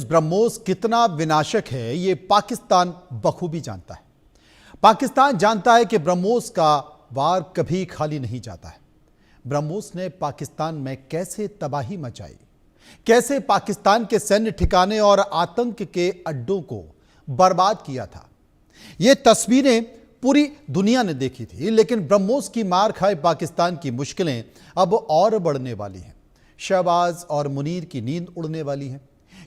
ब्रह्मोस कितना विनाशक है ये पाकिस्तान बखूबी जानता है। पाकिस्तान जानता है कि ब्रह्मोस का वार कभी खाली नहीं जाता है। ब्रह्मोस ने पाकिस्तान में कैसे तबाही मचाई, कैसे पाकिस्तान के सैन्य ठिकाने और आतंक के अड्डों को बर्बाद किया था, ये तस्वीरें पूरी दुनिया ने देखी थी। लेकिन ब्रह्मोस की मार खाए पाकिस्तान की मुश्किलें अब और बढ़ने वाली हैं। शहबाज और मुनीर की नींद उड़ने वाली है,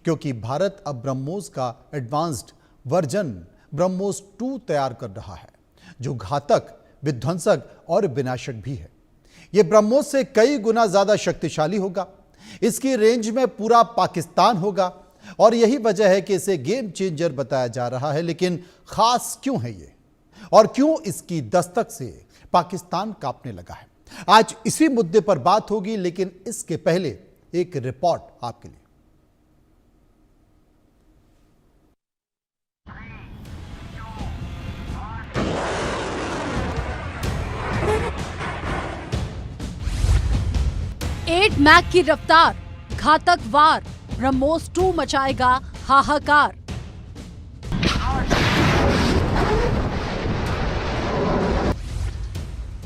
क्योंकि भारत अब ब्रह्मोस का एडवांस्ड वर्जन ब्रह्मोस 2 तैयार कर रहा है, जो घातक, विध्वंसक और विनाशक भी है। यह ब्रह्मोस से कई गुना ज्यादा शक्तिशाली होगा। इसकी रेंज में पूरा पाकिस्तान होगा और यही वजह है कि इसे गेम चेंजर बताया जा रहा है। लेकिन खास क्यों है ये, और क्यों इसकी दस्तक से पाकिस्तान कांपने लगा है? आज इसी मुद्दे पर बात होगी, लेकिन इसके पहले एक रिपोर्ट आपके लिए। एट मैक की रफ्तार, घातक वार, ब्रह्मोस 2 मचाएगा हाहाकार।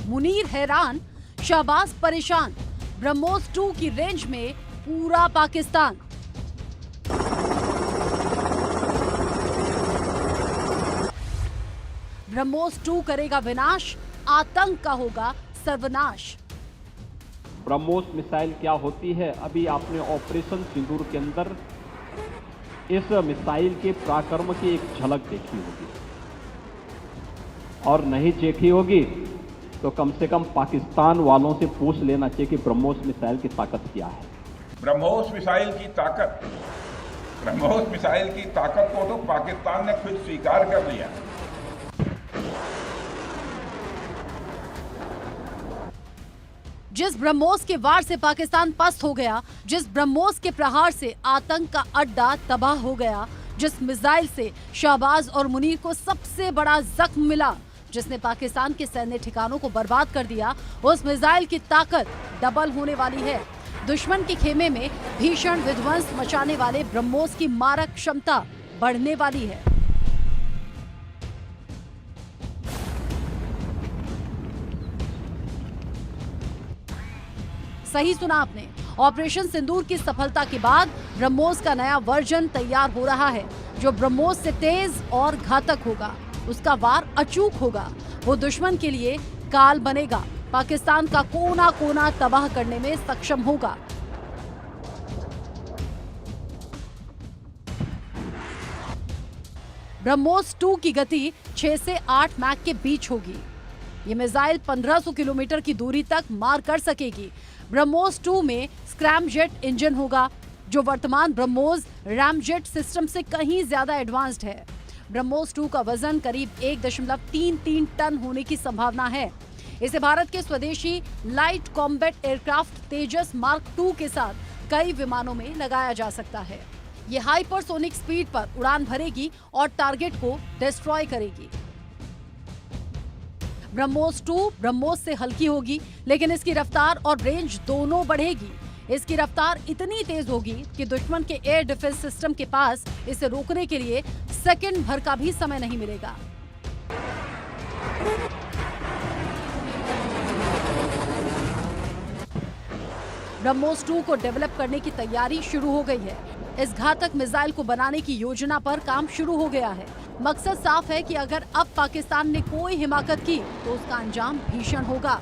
मुनीर हैरान, शहबाज परेशान, ब्रह्मोस 2 की रेंज में पूरा पाकिस्तान। ब्रह्मोस 2 करेगा विनाश, आतंक का होगा सर्वनाश। ब्रह्मोस मिसाइल क्या होती है, अभी आपने ऑपरेशन सिंदूर के अंदर इस मिसाइल के पराक्रम की एक झलक देखी होगी, और नहीं देखी होगी तो कम से कम पाकिस्तान वालों से पूछ लेना चाहिए कि ब्रह्मोस मिसाइल की ताकत क्या है। ब्रह्मोस मिसाइल की ताकत, ब्रह्मोस मिसाइल की ताकत को तो पाकिस्तान ने खुद स्वीकार कर लिया। जिस ब्रह्मोस के वार से पाकिस्तान पस्त हो गया, जिस ब्रह्मोस के प्रहार से आतंक का अड्डा तबाह हो गया, जिस मिसाइल से शहबाज और मुनीर को सबसे बड़ा जख्म मिला, जिसने पाकिस्तान के सैन्य ठिकानों को बर्बाद कर दिया, उस मिसाइल की ताकत डबल होने वाली है। दुश्मन के खेमे में भीषण विध्वंस मचाने वाले ब्रह्मोस की मारक क्षमता बढ़ने वाली है। सही सुना आपने, ऑपरेशन सिंदूर की सफलता के बाद ब्रह्मोस का नया वर्जन तैयार हो रहा है, जो ब्रह्मोस से तेज और घातक होगा। उसका वार अचूक होगा, वो दुश्मन के लिए काल बनेगा, पाकिस्तान का कोना कोना तबाह करने में सक्षम होगा। ब्रह्मोस 2 की गति 6 से 8 मैक के बीच होगी। ये मिसाइल 1500 किलोमीटर की दूरी तक मार कर सकेगी। ब्रह्मोस 2 में स्क्रैमजेट इंजन होगा, जो वर्तमान ब्रह्मोस रैमजेट सिस्टम से कहीं ज्यादा एडवांस्ड है। ब्रह्मोस 2 का वजन करीब 1.33 टन होने की संभावना है। इसे भारत के स्वदेशी लाइट कॉम्बैट एयरक्राफ्ट तेजस मार्क 2 के साथ कई विमानों में लगाया जा सकता है। ये हाइपरसोनिक स्पीड पर उड़ान भरेगी और टारगेट को डिस्ट्रॉय करेगी। ब्रह्मोस 2 ब्रह्मोस से हल्की होगी, लेकिन इसकी रफ्तार और रेंज दोनों बढ़ेगी। इसकी रफ्तार इतनी तेज होगी कि दुश्मन के एयर डिफेंस सिस्टम के पास इसे रोकने के लिए सेकंड भर का भी समय नहीं मिलेगा। ब्रह्मोस 2 को डेवलप करने की तैयारी शुरू हो गई है। इस घातक मिसाइल को बनाने की योजना पर काम शुरू हो गया है। मकसद साफ है कि अगर अब पाकिस्तान ने कोई हिमाकत की तो उसका अंजाम भीषण होगा।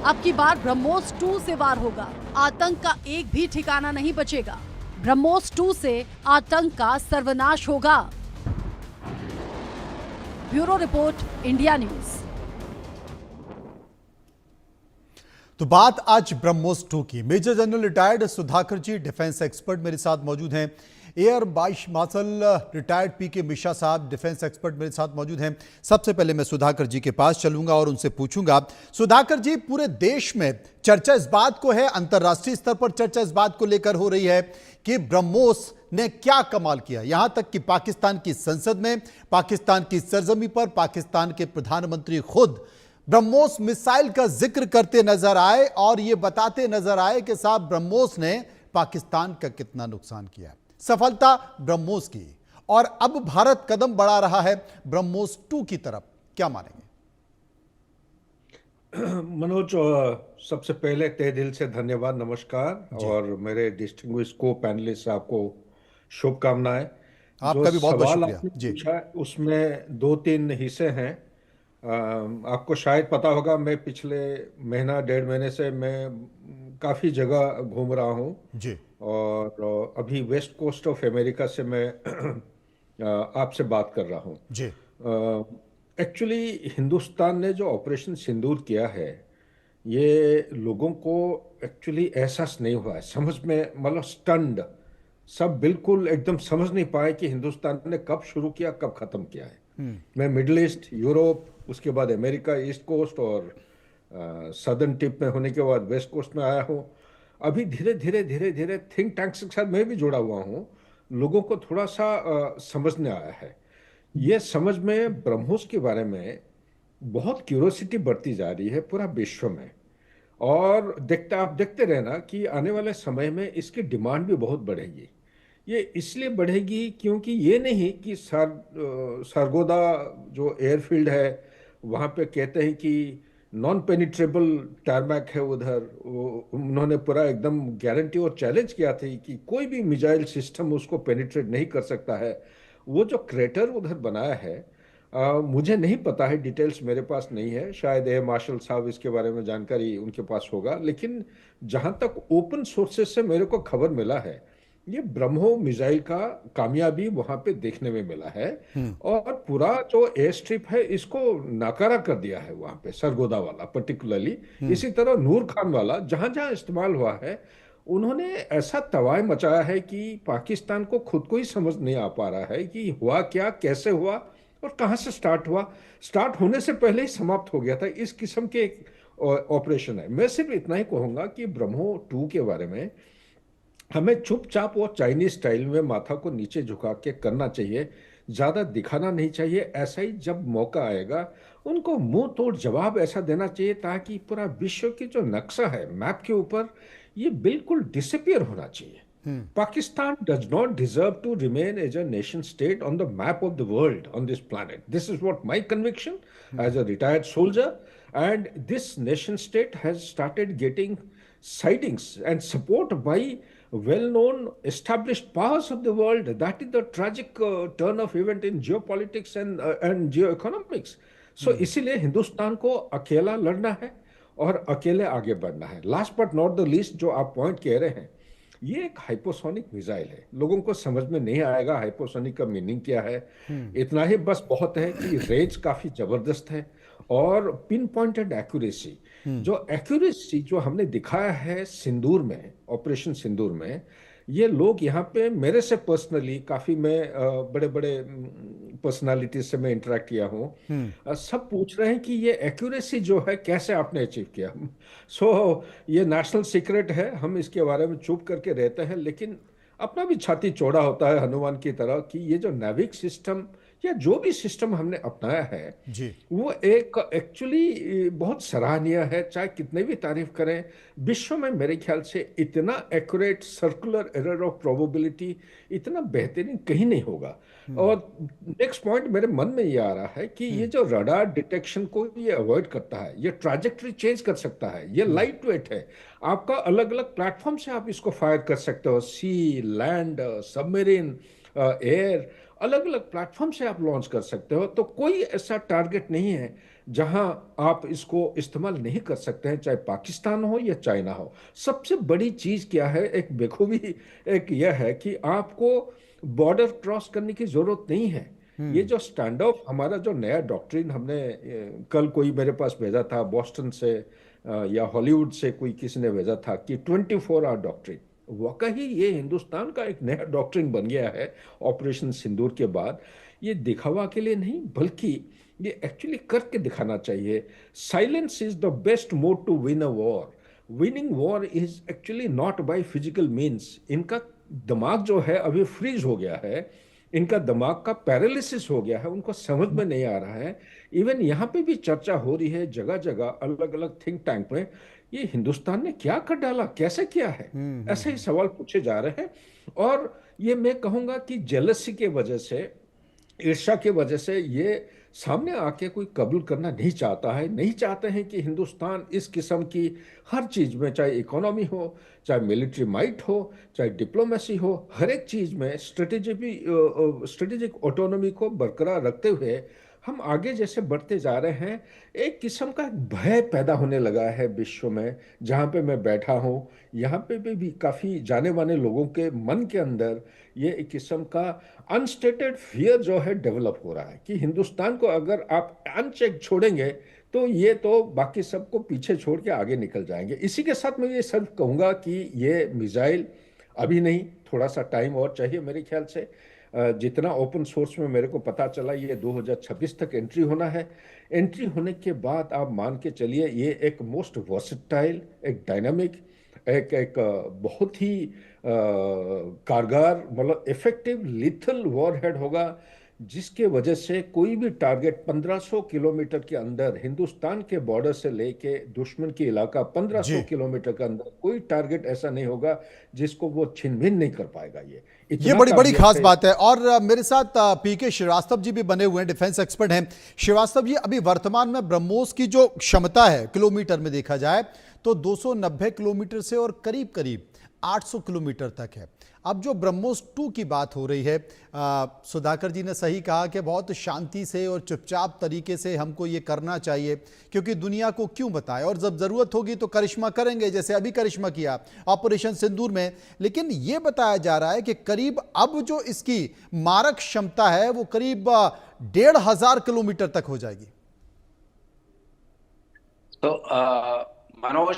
अब की बार ब्रह्मोस 2 से वार होगा, आतंक का एक भी ठिकाना नहीं बचेगा। ब्रह्मोस 2 से आतंक का सर्वनाश होगा। Bureau report, India news. तो बात आज ब्रह्मोस 2 की। मेजर जनरल रिटायर्ड सुधाकर जी, डिफेंस एक्सपर्ट, मेरे साथ मौजूद हैं। एयर वाइस मार्शल रिटायर्ड पीके मिश्रा साहब, डिफेंस एक्सपर्ट, मेरे साथ मौजूद हैं। सबसे पहले मैं सुधाकर जी के पास चलूंगा और उनसे पूछूंगा, सुधाकर जी, पूरे देश में चर्चा इस बात को है, अंतर्राष्ट्रीय स्तर पर चर्चा इस बात को लेकर हो रही है कि ब्रह्मोस ने क्या कमाल किया। यहां तक कि पाकिस्तान की संसद में, पाकिस्तान की सरजमी पर पाकिस्तान के प्रधानमंत्री खुद ब्रह्मोस मिसाइल का जिक्र करते नजर आए और यह बताते नजर आए कि साहब ब्रह्मोस ने पाकिस्तान का कितना नुकसान किया। सफलता ब्रह्मोस की, और अब भारत कदम बढ़ा रहा है ब्रह्मोस 2 की तरफ, क्या मानेंगे? मनोज, सबसे पहले तहे दिल से धन्यवाद, नमस्कार। और मेरे डिस्टिंग्विश को पैनलिस्ट, आपको शुभकामनाएं। जो आपका भी बहुत बहुत सवाल शुक्रिया आपने जी। पूछा उसमें दो तीन हिस्से हैं। आपको शायद पता होगा, मैं पिछले महीना डेढ़ महीने से मैं काफ़ी जगह घूम रहा हूँ। जी और अभी वेस्ट कोस्ट ऑफ अमेरिका से मैं आपसे बात कर रहा हूँ। जी एक्चुअली हिंदुस्तान ने जो ऑपरेशन सिंदूर किया है, ये लोगों को एक्चुअली एहसास नहीं हुआ है, समझ में, मतलब स्टन्ड, सब बिल्कुल एकदम समझ नहीं पाए कि हिंदुस्तान ने कब शुरू किया, कब खत्म किया है। मैं मिडिल ईस्ट, यूरोप, उसके बाद अमेरिका ईस्ट कोस्ट और सदर्न टिप में होने के बाद वेस्ट कोस्ट में आया हूँ। अभी धीरे धीरे धीरे धीरे थिंक टैंक्स के साथ मैं भी जुड़ा हुआ हूँ, लोगों को थोड़ा सा समझने आया है। ये समझ में ब्रह्मोस के बारे में बहुत क्यूरोसिटी बढ़ती जा रही है पूरा विश्व में। और आप देखते रहना कि आने वाले समय में इसकी डिमांड भी बहुत बढ़ेगी। ये इसलिए बढ़ेगी क्योंकि ये नहीं कि सरगोदा जो एयरफील्ड है वहाँ पे कहते हैं कि नॉन पेनिट्रेबल टारमैक है उधर, उन्होंने पूरा एकदम गारंटी और चैलेंज किया था कि कोई भी मिसाइल सिस्टम उसको पेनिट्रेट नहीं कर सकता है। वो जो क्रेटर उधर बनाया है, मुझे नहीं पता है, डिटेल्स मेरे पास नहीं है, शायद एयर मार्शल साहब इसके बारे में जानकारी उनके पास होगा, लेकिन जहां तक ओपन सोर्सेस से मेरे को खबर मिला है, ये ब्रह्मो मिसाइल का कामयाबी वहां पे देखने में मिला है। और पूरा जो एयर स्ट्रिप है इसको नाकारा कर दिया है वहां पे, सरगोदा वाला पर्टिकुलरली। इसी तरह नूर खान वाला जहां जहां इस्तेमाल हुआ है, उन्होंने ऐसा तबाही मचाया है कि पाकिस्तान को खुद को ही समझ नहीं आ पा रहा है कि हुआ क्या, कैसे हुआ और कहां से स्टार्ट हुआ। स्टार्ट होने से पहले ही समाप्त हो गया था। इस किस्म के एक ऑपरेशन है। मैं सिर्फ इतना ही कहूंगा कि ब्रह्मो 2 के बारे में हमें चुपचाप और चाइनीज स्टाइल में माथा को नीचे झुका के करना चाहिए, ज्यादा दिखाना नहीं चाहिए। ऐसा ही जब मौका आएगा उनको मुंह तोड़ जवाब ऐसा देना चाहिए ताकि पूरा विश्व की जो नक्शा है मैप के ऊपर, ये बिल्कुल डिसअपियर होना चाहिए। Pakistan does not deserve to remain as a nation state on the map of the world on this planet. This is what my conviction as a retired soldier. And this nation state has started getting sightings and support by well-known established powers of the world. That is the tragic turn of event in geopolitics and geoeconomics. So इसीलिए हिंदुस्तान को अकेला लड़ना है और अकेले आगे बढ़ना है। Last but not the least, जो आप पॉइंट कह रहे हैं, ये एक हाइपोसोनिक मिसाइल है। लोगों को समझ में नहीं आएगा हाइपोसोनिक का मीनिंग क्या है। इतना ही बस बहुत है कि रेंज काफी जबरदस्त है और पिन पॉइंटेड एक्यूरेसी। जो एक्यूरेसी जो हमने दिखाया है सिंदूर में, ऑपरेशन सिंदूर में, ये लोग यहाँ पे मेरे से पर्सनली काफी, मैं बड़े बड़े पर्सनालिटी से मैं इंटरेक्ट किया हूँ, सब पूछ रहे हैं कि ये एक्यूरेसी जो है कैसे आपने अचीव किया। ये नेशनल सीक्रेट है, हम इसके बारे में चुप करके रहते हैं, लेकिन अपना भी छाती चौड़ा होता है हनुमान की तरह कि ये जो नाविक सिस्टम या जो भी सिस्टम हमने अपनाया है जी वो एक एक्चुअली बहुत सराहनीय है। चाहे कितने भी तारीफ करें, विश्व में मेरे ख्याल से इतना accurate circular error of probability इतना बेहतरीन कहीं नहीं होगा। और नेक्स्ट पॉइंट मेरे मन में ये आ रहा है कि ये जो रडार डिटेक्शन को ये अवॉइड करता है, ये ट्रैजेक्टरी चेंज कर सकता है, ये लाइट वेट है, आपका अलग अलग प्लेटफॉर्म से आप इसको फायर कर सकते हो, सी, लैंड, सबमरीन, एयर, अलग अलग प्लेटफॉर्म से आप लॉन्च कर सकते हो। तो कोई ऐसा टारगेट नहीं है जहां आप इसको इस्तेमाल नहीं कर सकते हैं, चाहे पाकिस्तान हो या चाइना हो। सबसे बड़ी चीज क्या है, एक बेखूबी एक यह है कि आपको बॉर्डर क्रॉस करने की जरूरत नहीं है। ये जो स्टैंड ऑफ, हमारा जो नया डॉक्ट्रिन हमने कल कोई मेरे पास भेजा था बॉस्टन से या हॉलीवुड से, कोई किसी ने भेजा था कि 24 आवर डॉक्ट्रिन, वाकई ये हिंदुस्तान का एक नया डॉक्ट्रिन बन गया है ऑपरेशन सिंदूर के बाद। ये दिखावा के लिए नहीं, बल्कि ये एक्चुअली करके दिखाना चाहिए। Silence is the best mode to win a war. Winning war is actually not by physical means. इनका दिमाग जो है अभी फ्रीज हो गया है, इनका दिमाग का पैरालिसिस हो गया है, उनको समझ में नहीं आ रहा है। इवन यहाँ पे भी चर्चा हो रही है जगह जगह, अलग अलग थिंक टैंक में, ये हिंदुस्तान ने क्या कर डाला, कैसे किया है, ऐसे ही सवाल पूछे जा रहे हैं। और ये मैं कहूँगा कि जेलसी के वजह से, ईर्ष्या की वजह से ये सामने आके कोई कबूल करना नहीं चाहता है, नहीं चाहते हैं कि हिंदुस्तान इस किस्म की हर चीज़ में, चाहे इकोनॉमी हो, चाहे मिलिट्री माइट हो, चाहे डिप्लोमेसी हो, हर एक चीज़ में स्ट्रेटेजिक ऑटोनॉमी को बरकरार रखते हुए हम आगे जैसे बढ़ते जा रहे हैं, एक किस्म का भय पैदा होने लगा है विश्व में। जहाँ पे मैं बैठा हूँ, यहाँ पे भी काफ़ी जाने माने लोगों के मन के अंदर ये एक किस्म का अनस्टेटेड फियर जो है डेवलप हो रहा है कि हिंदुस्तान को अगर आप अनचेक छोड़ेंगे तो ये तो बाकी सबको पीछे छोड़ के आगे निकल जाएंगे। इसी के साथ मैं ये सिर्फ कहूँगा कि ये मिसाइल अभी नहीं, थोड़ा सा टाइम और चाहिए मेरे ख्याल से। जितना ओपन सोर्स में मेरे को पता चला, ये 2026 तक एंट्री होना है। एंट्री होने के बाद आप मान के चलिए ये एक मोस्ट वर्सेटाइल, एक डायनामिक, एक बहुत ही कारगर, मतलब इफेक्टिव लिथल वॉरहेड होगा, जिसके वजह से कोई भी टारगेट 1500 किलोमीटर के अंदर, हिंदुस्तान के बॉर्डर से लेके दुश्मन के इलाका 1500 किलोमीटर के अंदर कोई टारगेट ऐसा नहीं होगा जिसको वो छिन भिन नहीं कर पाएगा। ये बड़ी बड़ी खास बात है। और मेरे साथ पीके श्रीवास्तव जी भी बने हुए हैं, डिफेंस एक्सपर्ट हैं। श्रीवास्तव जी, अभी वर्तमान में ब्रह्मोस की जो क्षमता है किलोमीटर में देखा जाए तो 290 किलोमीटर से और करीब करीब 800 किलोमीटर तक है। अब जो ब्रह्मोस 2 की बात हो रही है, सुधाकर जी ने सही कहा कि बहुत शांति से और चुपचाप तरीके से हमको ये करना चाहिए, क्योंकि दुनिया को क्यों बताएं, और जब ज़रूरत होगी तो करिश्मा करेंगे, जैसे अभी करिश्मा किया ऑपरेशन सिंदूर में। लेकिन ये बताया जा रहा है कि करीब अब जो इसकी मारक क्षमता है वो करीब 1500 किलोमीटर तक हो जाएगी। तो मनोज,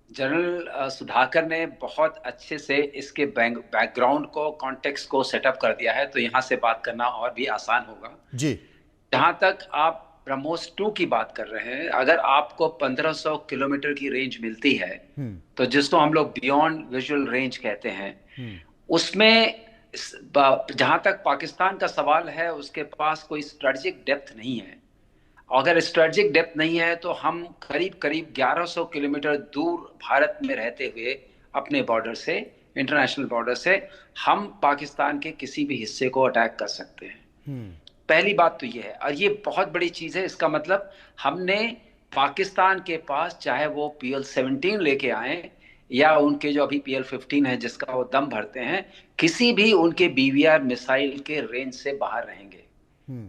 जनरल सुधाकर ने बहुत अच्छे से इसके बैकग्राउंड को, कॉन्टेक्स्ट को सेटअप कर दिया है, तो यहाँ से बात करना और भी आसान होगा जी। जहाँ तक आप ब्रह्मोस 2 की बात कर रहे हैं, अगर आपको 1500 किलोमीटर की रेंज मिलती है तो जिसको हम लोग बियॉन्ड विजुअल रेंज कहते हैं, उसमें जहाँ तक पाकिस्तान का सवाल है, उसके पास कोई स्ट्रेटेजिक डेप्थ नहीं है। अगर स्ट्रेटेजिक डेप्थ नहीं है तो हम करीब करीब 1100 किलोमीटर दूर भारत में रहते हुए अपने बॉर्डर से, इंटरनेशनल बॉर्डर से, हम पाकिस्तान के किसी भी हिस्से को अटैक कर सकते हैं। पहली बात तो ये है, और ये बहुत बड़ी चीज है। इसका मतलब हमने पाकिस्तान के पास, चाहे वो PL-17 लेके आए या उनके जो अभी PL-15 है जिसका वो दम भरते हैं, किसी भी उनके BVR मिसाइल के रेंज से बाहर रहेंगे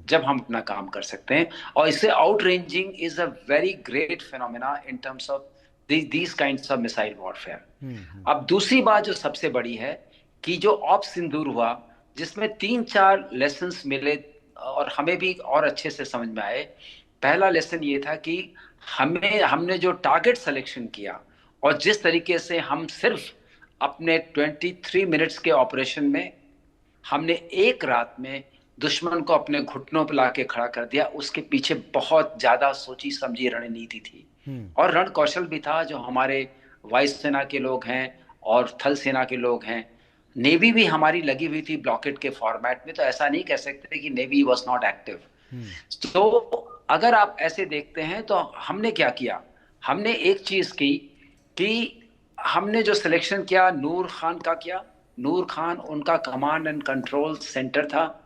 जब हम अपना काम कर सकते हैं। और इससे out ranging is a very great phenomena in terms of these kinds of missile warfare. अब दूसरी बात जो सबसे बड़ी है कि जो ऑप सिंदूर हुआ, जिसमें 3-4 लेसन्स मिले और हमें भी और अच्छे से समझ में आए। पहला लेसन ये था कि हमने जो टारगेट सिलेक्शन किया और जिस तरीके से हम सिर्फ अपने 23 मिनट्स के ऑपरेशन में हमने एक रात में दुश्मन को अपने घुटनों पर लाके खड़ा कर दिया, उसके पीछे बहुत ज्यादा सोची समझी रणनीति थी और रण कौशल भी था जो हमारे वायुसेना के लोग हैं और थल सेना के लोग हैं। नेवी भी हमारी लगी हुई थी ब्लॉकेड के फॉर्मेट में, तो ऐसा नहीं कह सकते कि नेवी वाज नॉट एक्टिव। तो अगर आप ऐसे देखते हैं तो हमने क्या किया, हमने एक चीज की कि हमने जो सिलेक्शन किया नूर खान का किया। नूर खान उनका कमांड एंड कंट्रोल सेंटर था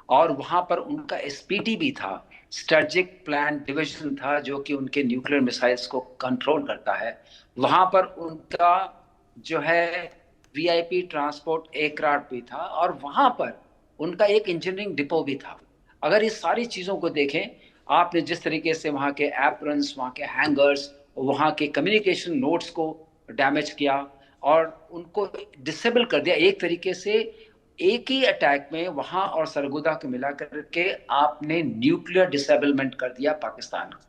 और वहां पर उनका SPT भी था, स्ट्रेटेजिक प्लान डिवीजन था, जो कि उनके न्यूक्लियर मिसाइल्स को कंट्रोल करता है। वहां पर उनका जो है VIP ट्रांसपोर्ट एयरक्राफ्ट भी था और वहां पर उनका एक इंजीनियरिंग डिपो भी था। अगर इस सारी चीजों को देखें, आपने जिस तरीके से वहां के एप्रन्स, वहां के हैंगर्स, वहां के कम्युनिकेशन नोड्स को डैमेज किया और उनको डिसेबल कर दिया, एक तरीके से एक ही अटैक में वहां और सरगोदा को मिला करके आपने न्यूक्लियर डिसेबलमेंट कर दिया पाकिस्तान को।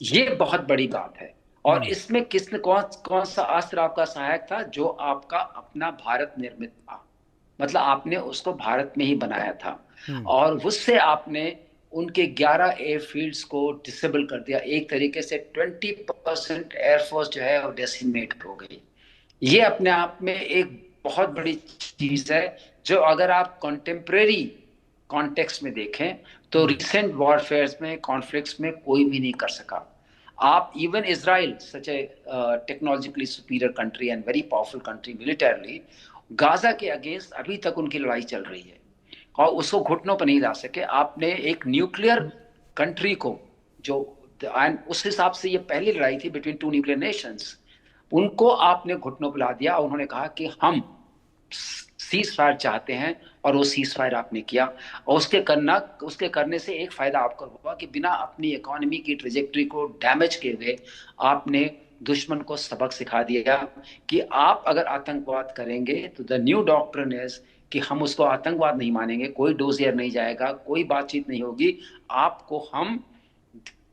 ये बहुत बड़ी बात है। और इसमें किसने कौन सा अस्त्र आपका सहायक था? जो आपका अपना भारत निर्मित था, मतलब आपने उसको भारत में ही बनाया था और उससे आपने उनके 11 एयरफील्ड्स को डिसेबल कर दिया। एक तरीके से 20% एयरफोर्स जो है वो डेसिमेट हो गई। ये अपने आप में एक बहुत बड़ी चीज है जो अगर आप कॉन्टेम्परेरी कॉन्टेक्स्ट में देखें तो रिसेंट वॉरफेयर्स में, कॉन्फ्लिक्ट्स में कोई भी नहीं कर सका। आप even Israel, such A technologically superior country and very powerful country militarily, Gaza के अगेंस्ट अभी तक उनकी लड़ाई चल रही है और उसको घुटनों पर नहीं ला सके। आपने एक न्यूक्लियर कंट्री को जो उस हिसाब से ये पहली लड़ाई थी बिटवीन टू न्यूक्लियर नेशंस, उनको आपने घुटनों पर ला दिया और उन्होंने कहा कि हम सीज फायर चाहते हैं और वो सीज फायर आपने किया। और उसके करने से एक फायदा आपको हुआ कि बिना अपनी इकोनॉमी की ट्रेजेक्टरी को डैमेज किए हुए आपने दुश्मन को सबक सिखा दिया कि आप अगर आतंकवाद करेंगे तो द न्यू डॉक्ट्रिन इज कि हम उसको आतंकवाद नहीं मानेंगे, कोई डोजियर नहीं जाएगा, कोई बातचीत नहीं होगी, आपको हम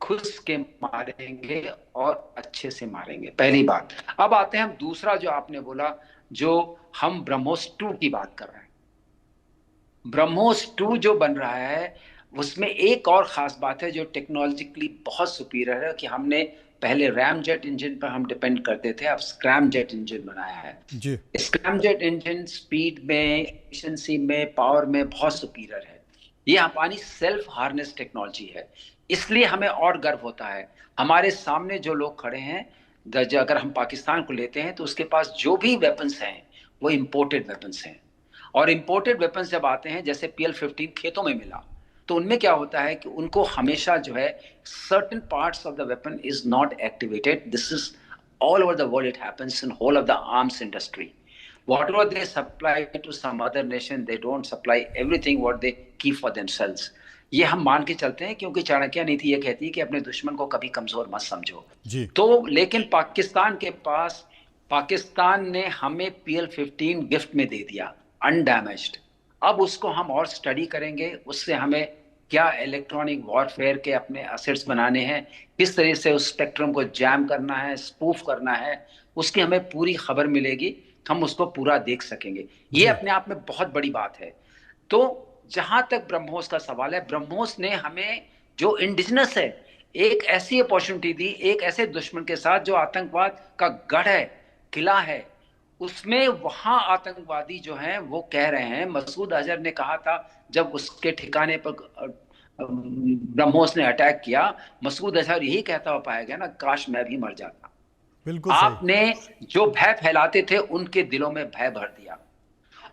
खुश के मारेंगे और अच्छे से मारेंगे। पहली बात। अब आते हैं हम दूसरा जो आपने बोला, जो हम ब्रह्मोस 2 की बात कर रहे हैं। ब्रह्मोस 2 जो बन रहा है उसमें एक और खास बात है जो टेक्नोलॉजिकली बहुत सुपीरियर है कि हमने पहले रैम जेट इंजन पर हम डिपेंड करते थे, अब स्क्रैम जेट इंजन बनाया है जी। स्क्रैम जेट इंजन स्पीड में, एफिशिएंसी में, पावर में बहुत सुपीरियर है। ये हमारी सेल्फ हार्नेस टेक्नोलॉजी है, इसलिए हमें और गर्व होता है। हमारे सामने जो लोग खड़े हैं, अगर हम पाकिस्तान को लेते हैं तो उसके पास जो भी वेपन्स हैं वो इंपोर्टेड वेपन्स हैं। और इंपोर्टेड वेपन्स जब आते हैं, जैसे PL-15 खेतों में मिला, तो उनमें क्या होता है कि उनको हमेशा जो है certain parts of the weapon is not activated. This is all over the world, it happens in whole of the arms industry. Whatever they supply to some other nation, they don't supply everything what they keep for themselves. ये हम मान के चलते हैं क्योंकि चाणक्य नीति ये कहती है कि अपने दुश्मन को कभी कमजोर मत समझो जी। तो लेकिन पाकिस्तान ने हमें PL-15 गिफ्ट में दे दिया अनडैमेज्ड। अब उसको हम और स्टडी करेंगे, उससे हमें क्या इलेक्ट्रॉनिक वॉरफेयर के अपने एसेट्स बनाने हैं, किस तरह से उस स्पेक्ट्रम को जैम करना है, स्पूफ करना है, उसकी हमें पूरी खबर मिलेगी, हम उसको पूरा देख सकेंगे। ये अपने आप में बहुत बड़ी बात है। तो जहां तक ब्रह्मोस का सवाल है, ब्रह्मोस ने हमें जो इंडिजिनस है एक ऐसी अपॉर्चुनिटी दी, एक ऐसे दुश्मन के साथ जो आतंकवाद का गढ़ है, किला है, उसमें वहां आतंकवादी जो हैं वो कह रहे हैं, मसूद अजहर ने कहा था जब उसके ठिकाने पर ब्रह्मोस ने अटैक किया, मसूद अजहर यही कहता हुआ पाया गया ना, काश मैं भी मर जाता। बिल्कुल आपने जो भय फैलाते थे उनके दिलों में भय भर दिया,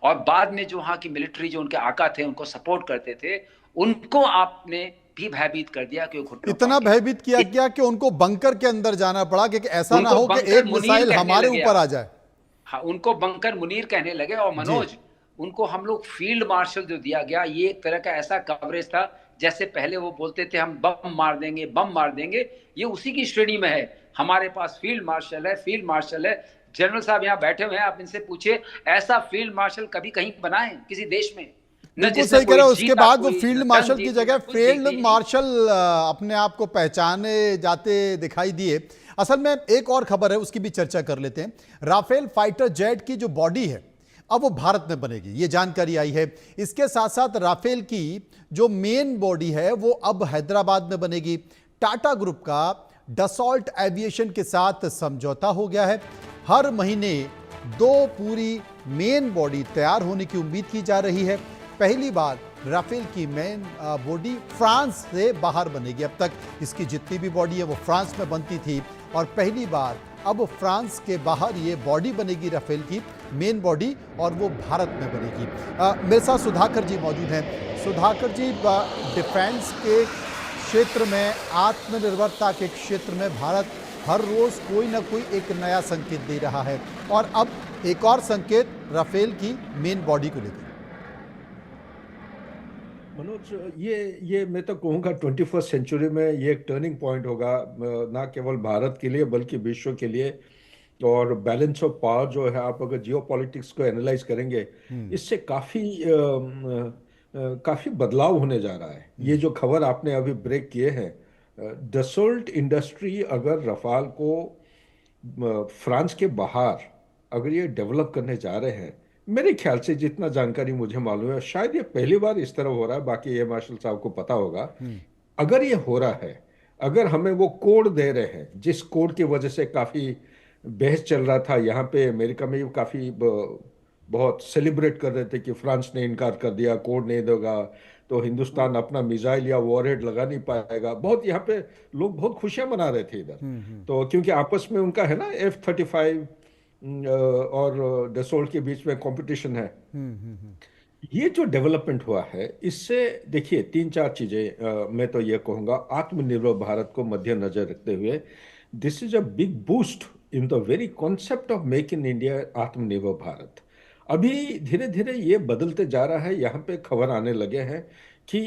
और बाद में जो वहां की मिलिट्री जो उनके आका थे, उनको सपोर्ट करते थे, उनको आपने भी भयभीत कर दिया कि इतना भयभीत किया गया कि उनको बंकर के अंदर जाना पड़ा कि ऐसा ना हो कि एक मिसाइल हमारे ऊपर आ जाए। हाँ, उनको बंकर मुनीर कहने लगे। और मनोज, उनको हम लोग फील्ड मार्शल जो दिया गया, ये एक तरह का ऐसा कवरेज था जैसे पहले वो बोलते थे हम बम मार देंगे, बम मार देंगे, ये उसी की श्रेणी में है। हमारे पास फील्ड मार्शल है, फील्ड मार्शल है। जनरल साहब यहाँ बैठे हुए हैं, आप इनसे पूछिए ऐसा फील्ड मार्शल कभी कहीं बनाए किसी देश में? सही कह रहे हो। उसके बाद वो फील्ड मार्शल की जगह फील्ड मार्शल अपने आप को पहचाने जाते दिखाई दिए। असल में एक और खबर है, उसकी भी चर्चा कर लेते हैं। राफेल फाइटर जेट की जो बॉडी है अब वो भारत में बनेगी, ये जानकारी आई है। इसके साथ साथ राफेल की जो मेन बॉडी है वो अब हैदराबाद में बनेगी। टाटा ग्रुप का डसॉल्ट एविएशन के साथ समझौता हो गया है। हर महीने 2 पूरी मेन बॉडी तैयार होने की उम्मीद की जा रही है। पहली बार राफेल की मेन बॉडी फ्रांस से बाहर बनेगी। अब तक इसकी जितनी भी बॉडी है वो फ्रांस में बनती थी, और पहली बार अब फ्रांस के बाहर ये बॉडी बनेगी राफेल की मेन बॉडी, और वो भारत में बनेगी। मेरे साथ सुधाकर जी मौजूद हैं। सुधाकर जी, डिफेंस के क्षेत्र में, आत्मनिर्भरता के क्षेत्र में भारत हर रोज कोई ना कोई एक नया संकेत दे रहा है, और अब एक और संकेत राफेल की मेन बॉडी को लेकर। मनोज, ये मैं तो कहूँगा 21st सेंचुरी में ये एक टर्निंग पॉइंट होगा, ना केवल भारत के लिए बल्कि विश्व के लिए। और बैलेंस ऑफ पावर जो है, आप अगर जियो पॉलिटिक्स को एनालाइज करेंगे, इससे काफी बदलाव होने जा रहा है। ये जो खबर आपने अभी ब्रेक किए हैं, डसॉल्ट इंडस्ट्री अगर रफाल को फ्रांस के बाहर अगर ये डेवलप करने जा रहे हैं, मेरे ख्याल से जितना जानकारी मुझे मालूम है, शायद ये पहली बार इस तरह हो रहा है, बाकी ये मार्शल साहब को पता होगा। अगर ये हो रहा है, अगर हमें वो कोड दे रहे हैं, जिस कोड की वजह से काफी बहस चल रहा था यहाँ पे, अमेरिका में काफी बहुत सेलिब्रेट कर रहे थे कि फ्रांस ने इनकार कर दिया, कोड नहीं देगा तो हिंदुस्तान अपना मिसाइल या वॉरहेड लगा नहीं पाएगा। बहुत यहाँ पे लोग बहुत खुशियां मना रहे थे इधर, तो क्योंकि आपस में उनका है ना F-35 और डसोल्ट के बीच में कंपटीशन है। ये जो डेवलपमेंट हुआ है, इससे देखिए तीन चार चीजें मैं तो ये कहूंगा, आत्मनिर्भर भारत को मद्देनजर रखते हुए this is a big boost in the very concept of make in India, आत्मनिर्भर भारत। अभी धीरे धीरे ये बदलते जा रहा है। यहाँ पे खबर आने लगे हैं कि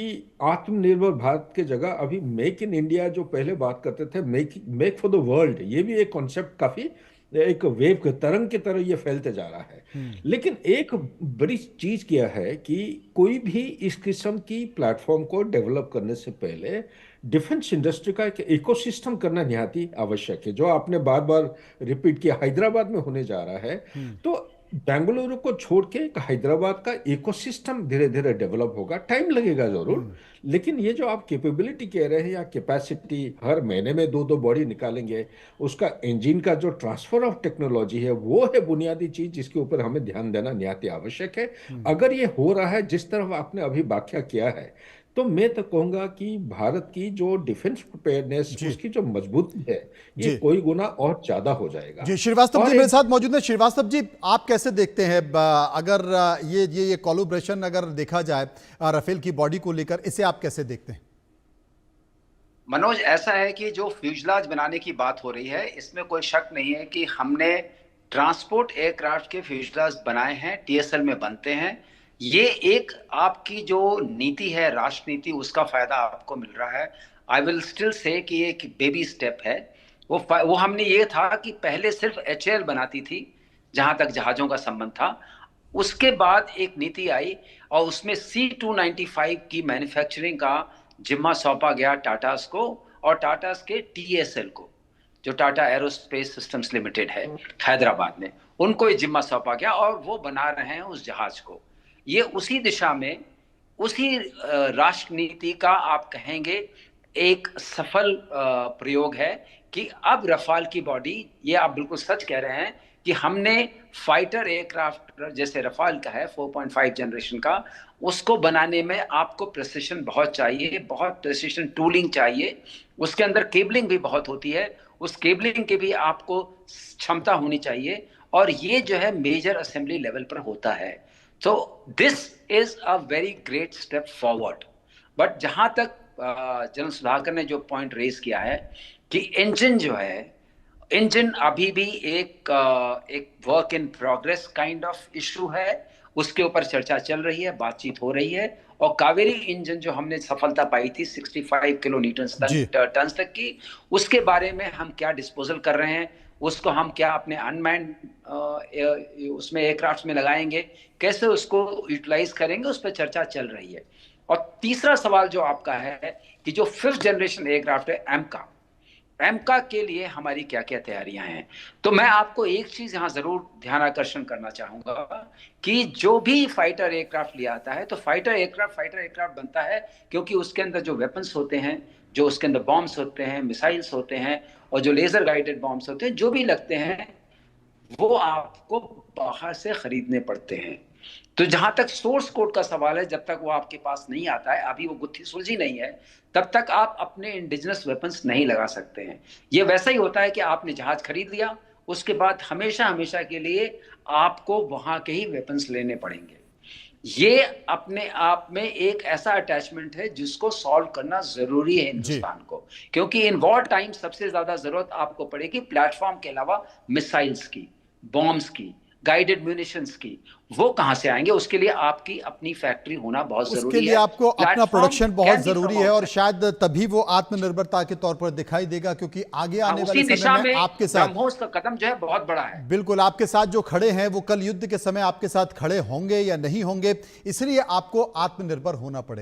आत्मनिर्भर भारत के जगह अभी मेक इन इंडिया, जो पहले बात करते थे मेक फॉर द वर्ल्ड, ये भी एक कॉन्सेप्ट काफी एक वेव के तरंग की तरह ये फैलते जा रहा है। लेकिन एक बड़ी चीज क्या है कि कोई भी इस किस्म की प्लेटफॉर्म को डेवलप करने से पहले डिफेंस इंडस्ट्री का एक इकोसिस्टम करना निहायत ही आवश्यक है, जो आपने बार बार रिपीट किया हैदराबाद में होने जा रहा है। तो बेंगलुरु को छोड़ के एक हैदराबाद का इकोसिस्टम धीरे धीरे डेवलप होगा, टाइम लगेगा जरूर, लेकिन ये जो आप कैपेबिलिटी कह रहे हैं या कैपेसिटी, हर महीने में दो बॉडी निकालेंगे, उसका इंजन का जो ट्रांसफर ऑफ टेक्नोलॉजी है वो है बुनियादी चीज जिसके ऊपर हमें ध्यान देना निहायत आवश्यक है। अगर ये हो रहा है जिस तरह आपने अभी व्याख्या किया है, तो मैं तो कहूंगा कि भारत की जो डिफेंस प्रिपेयरनेस, उसकी जो मजबूती है, ये कोई गुना और ज्यादा हो जाएगा। जी, श्रीवास्तव जी मेरे साथ मौजूद है। श्रीवास्तव जी, आप कैसे देखते हैं अगर ये कोलैबोरेशन अगर देखा जाए राफेल की बॉडी को लेकर, इसे आप कैसे देखते हैं? मनोज, ऐसा है कि जो फ्यूजलाज बनाने की बात हो रही है, इसमें कोई शक नहीं है कि हमने ट्रांसपोर्ट एयरक्राफ्ट के फ्यूजलाज बनाए हैं, टीएसएल में बनते हैं। ये एक आपकी जो नीति है, राष्ट्र नीति, उसका फायदा आपको मिल रहा है। आई विल स्टिल से कि एक बेबी स्टेप है। वो हमने ये था कि पहले सिर्फ एचएएल बनाती थी जहां तक जहाजों का संबंध था, उसके बाद एक नीति आई और उसमें C295 की मैन्युफैक्चरिंग का जिम्मा सौंपा गया टाटास को, और टाटास के टीएसएल को, जो टाटा एरोस्पेस सिस्टम्स लिमिटेड है हैदराबाद में, उनको ये जिम्मा सौंपा गया और वो बना रहे हैं उस जहाज को। ये उसी दिशा में, उसी राष्ट्र नीति का आप कहेंगे एक सफल प्रयोग है कि अब रफाल की बॉडी, ये आप बिल्कुल सच कह रहे हैं कि हमने फाइटर एयरक्राफ्ट जैसे रफाल का है 4.5 जनरेशन का, उसको बनाने में आपको प्रिसिशन बहुत चाहिए, बहुत प्रिसिशन टूलिंग चाहिए, उसके अंदर केबलिंग भी बहुत होती है, उस केबलिंग की भी आपको क्षमता होनी चाहिए, और ये जो है मेजर असेंबली लेवल पर होता है। तो this is a very great step forward. But जहां तक जनरल सुधाकर ने जो पॉइंट रेज किया है कि इंजन जो है, इंजन अभी भी एक work in progress kind of issue है, उसके ऊपर चर्चा चल रही है, बातचीत हो रही है। और कावेरी इंजन जो हमने सफलता पाई थी 65 किलो न्यूटन टन तक की, उसके बारे में हम क्या डिस्पोजल कर रहे हैं, उसको हम क्या अपने अनमैन्ड उसमें एयरक्राफ्ट में लगाएंगे, कैसे उसको यूटिलाइज करेंगे, उस पर चर्चा चल रही है। और तीसरा सवाल जो आपका है कि जो 5th जनरेशन एयरक्राफ्ट है एमका के लिए हमारी क्या क्या तैयारियां हैं, तो मैं आपको एक चीज यहां जरूर ध्यान आकर्षण करना चाहूंगा कि जो भी फाइटर एयरक्राफ्ट लिया आता है, तो फाइटर एयरक्राफ्ट बनता है क्योंकि उसके अंदर जो वेपन्स होते हैं, जो उसके अंदर बॉम्ब्स होते हैं, मिसाइल्स होते हैं, और जो लेजर गाइडेड बॉम्ब्स होते हैं, जो भी लगते हैं, वो आपको बाहर से खरीदने पड़ते हैं। तो जहां तक सोर्स कोड का सवाल है, जब तक वो आपके पास नहीं आता है, अभी वो गुत्थी सुलझी नहीं है, तब तक आप अपने इंडिजिनस वेपन्स नहीं लगा सकते हैं। ये वैसा ही होता है कि आपने जहाज खरीद लिया, उसके बाद हमेशा के लिए आपको वहां के ही वेपन्स लेने पड़ेंगे। ये अपने आप में एक ऐसा अटैचमेंट है जिसको सॉल्व करना जरूरी है हिंदुस्तान को, क्योंकि इन वॉर टाइम सबसे ज्यादा जरूरत आपको पड़ेगी प्लेटफॉर्म के अलावा मिसाइल्स की, बॉम्ब्स की, गाइडेड म्यूनिशंस की। वो कहां से आएंगे? उसके लिए आपकी अपनी फैक्ट्री होना बहुत जरूरी है, उसके लिए आपको अपना प्रोडक्शन बहुत जरूरी है, और शायद तभी वो आत्मनिर्भरता के तौर पर दिखाई देगा, क्योंकि आगे आने वाले समय में आपके साथ ब्रह्मोस का कदम जो है बहुत बड़ा है। बिल्कुल, आपके साथ जो खड़े हैं वो कल युद्ध के समय आपके साथ खड़े होंगे या नहीं होंगे, इसलिए आपको आत्मनिर्भर होना पड़ेगा।